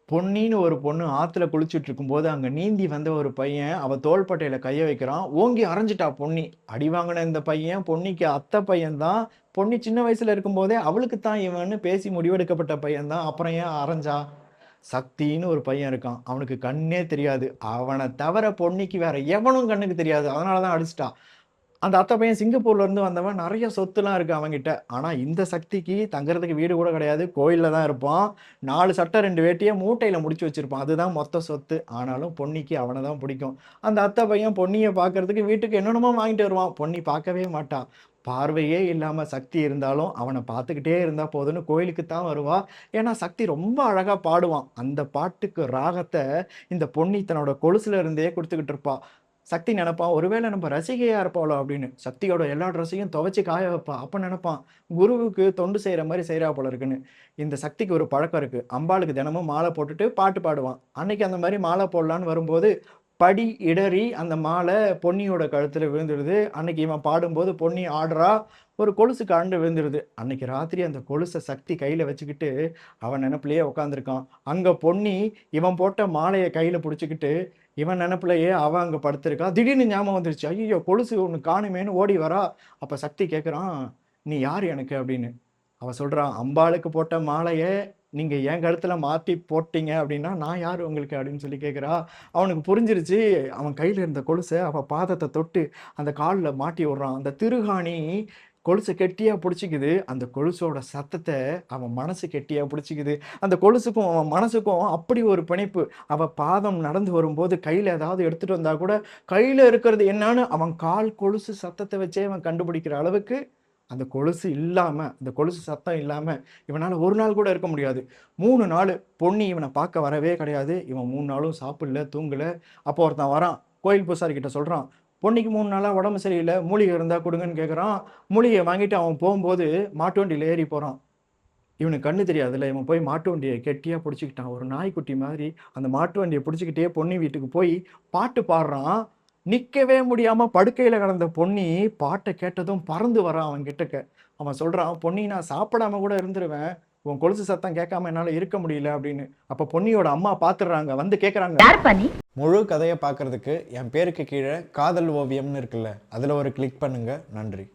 பொன்னின்னு ஒரு பொண்ணு ஆத்துல குளிச்சுட்டு இருக்கும்போது, அங்க நீந்தி வந்த ஒரு பையன் அவ தோள்பட்டையில கைய வைக்கிறான். ஓங்கி அறைஞ்சுட்டா பொன்னி. அடி வாங்குன இந்த பையன் பொன்னிக்கு அத்தை பையன் தான். பொன்னி சின்ன வயசுல இருக்கும்போதே அவளுக்கு தான் இவன்னு பேசி முடிவெடுக்கப்பட்ட பையன் தான். அப்புறம் ஏன் அறைஞ்சா? சக்தின்னு ஒரு பையன் இருக்கான். அவனுக்கு கண்ணே தெரியாது. அவன தவிர பொன்னிக்கு வேற எவனும் கண்ணுக்கு தெரியாது. அதனால தான் அடிச்சுட்டா. அந்த அத்தை பையன் சிங்கப்பூர்ல இருந்து வந்தவன். நெறைய சொத்துலாம் இருக்கு அவன்கிட்ட. ஆனா இந்த சக்திக்கு தங்குறதுக்கு வீடு கூட கிடையாது. கோயில்ல தான் இருப்பான். 4 சட்டை 2 வேட்டிய மூட்டையில முடிச்சு வச்சிருப்பான். அதுதான் மொத்த சொத்து. ஆனாலும் பொன்னிக்கு அவன தான் பிடிக்கும். அந்த அத்தை பையன் பொன்னிய பார்க்கறதுக்கு வீட்டுக்கு என்னென்னமோ வாங்கிட்டு வருவான். பொன்னி பார்க்கவே மாட்டா. பார்வையே இல்லாம சக்தி இருந்தாலும், அவன பார்த்துக்கிட்டே இருந்தா போதும்னு கோயிலுக்கு தான் வருவா. ஏன்னா சக்தி ரொம்ப அழகா பாடுவான். அந்த பாட்டுக்கு ராகத்த இந்த பொன்னி தன்னோட கொலுசுல இருந்தே குடுத்துக்கிட்டு இருப்பா. சக்தி நெனப்பான், ஒருவேள நம்ம ரசிகையா இருப்பாளோ அப்படின்னு. சக்தியோட எல்லா ட்ரெஸ்ஸையும் துவைச்சு காய வைப்பா. அப்ப நெனப்பான், குருவுக்கு தொண்டு செய்ற மாரி செய்றா போல இருக்குன்னு. இந்த சக்திக்கு ஒரு பழக்கம் இருக்கு. அம்பாளுக்கு தினமும் மாலை போட்டுட்டு பாட்டு பாடுவான். அன்னைக்கு அந்த மாரி மாலை போடலான்னு வரும்போது, படி இடறி அந்த மாலை பொன்னியோட கழுத்துல விழுந்துடுது. அன்னைக்கு இவன் பாடும்போது பொன்னி ஆடுறா. ஒரு கொலுசு கழண்டு விழுந்துருது. அன்னைக்கு ராத்திரி அந்த கொலுச சக்தி கையில வச்சுக்கிட்டு, அவன் நெனப்புலயே உட்கார்ந்திருக்கான். அங்க பொன்னி இவன் போட்ட மாலைய கையில புடிச்சுக்கிட்டு இவன் நெனப்புலயே அவ அங்க படுத்திருக்கா. திடீர்னு ஞாபகம் வந்துருச்சு. ஐய்யய்யோ! கொலுசு ஒண்ணு காணுமேன்னு ஓடி வரா. அப்ப சக்தி கேட்குறான், "நீ யாரு எனக்கு?" அப்படின்னு. அவ சொல்றா, "அம்பாளுக்கு போட்ட மாலைய நீங்க என் கழுத்துல மாத்தி போட்டீங்க அப்படின்னா, நான் யாரு உங்களுக்கு?" அப்படின்னு சொல்லி கேட்கிறா. அவனுக்கு புரிஞ்சிருச்சு. அவன் கையில இருந்த கொலுச அவ பாதத்த தொட்டு அந்த கால்ல மாட்டி விடுறான். அந்த திருகாணி கொலுச கெட்டியா புடிச்சுக்குது. அந்த கொலுசோட சத்தத்த அவன் மனசு கெட்டியா புடிச்சுக்குது. அந்த கொலுசுக்கும் அவன் மனசுக்கும் அப்படி ஒரு பிணைப்பு. அவ பாதம் நடந்து வரும்போது கையில ஏதாவது எடுத்துட்டு வந்தா கூட, கையில இருக்கிறது என்னான்னு அவன் கால் கொலுசு சத்தத்த வச்சே அவன் கண்டுபிடிக்கிற அளவுக்கு, அந்த கொலுசு இல்லாம, அந்த கொலுசு சத்தம் இல்லாம இவனால ஒரு நாள் கூட இருக்க முடியாது. 3 நாளு பொன்னி இவன பார்க்க வரவே கிடையாது. இவன் 3 நாளும் சாப்பிடல, தூங்கல. அப்போ ஒருத்தன் வரான். கோயில் பூசாரி கிட்ட சொல்றான். பொன்னிக்கு 3 நாளா உடம்பு சரியில்ல. மூலிகை இருந்தா குடுங்கன்னு கேட்குறான். மூலிகைய வாங்கிட்டு அவன் போம்போது மாட்டு வண்டியில ஏறி போறான். இவனுக்கு கண்ணு தெரியாதுல்ல. இவன் போய் மாட்டு வண்டிய கெட்டியா புடிச்சுக்கிட்டான். ஒரு நாய்க்குட்டி மாதிரி அந்த மாட்டு வண்டிய புடிச்சுக்கிட்டே பொன்னி வீட்டுக்கு போய் பாட்டு பாடுறான். நிக்கவே முடியாம படுக்கையில கிடந்த பொன்னி பாட்ட கேட்டதும் பறந்து வரான் அவன் கிட்டக்க. அவன் சொல்றான், "பொன்னி நான் சாப்பிடாம கூட இருந்துருவேன். உன் கொலுசு சத்தம் கேட்காம என்னால இருக்க முடியல" அப்படின்னு. அப்ப பொன்னியோட அம்மா பாத்துடுறாங்க. வந்து கேட்குறாங்க. யாருப்பா நீ? முழு கதைய பார்க்கறதுக்கு என் பேருக்கு கீழ காதல் ஓவியம்னு இருக்குல்ல, அதுல ஒரு கிளிக் பண்ணுங்க. நன்றி.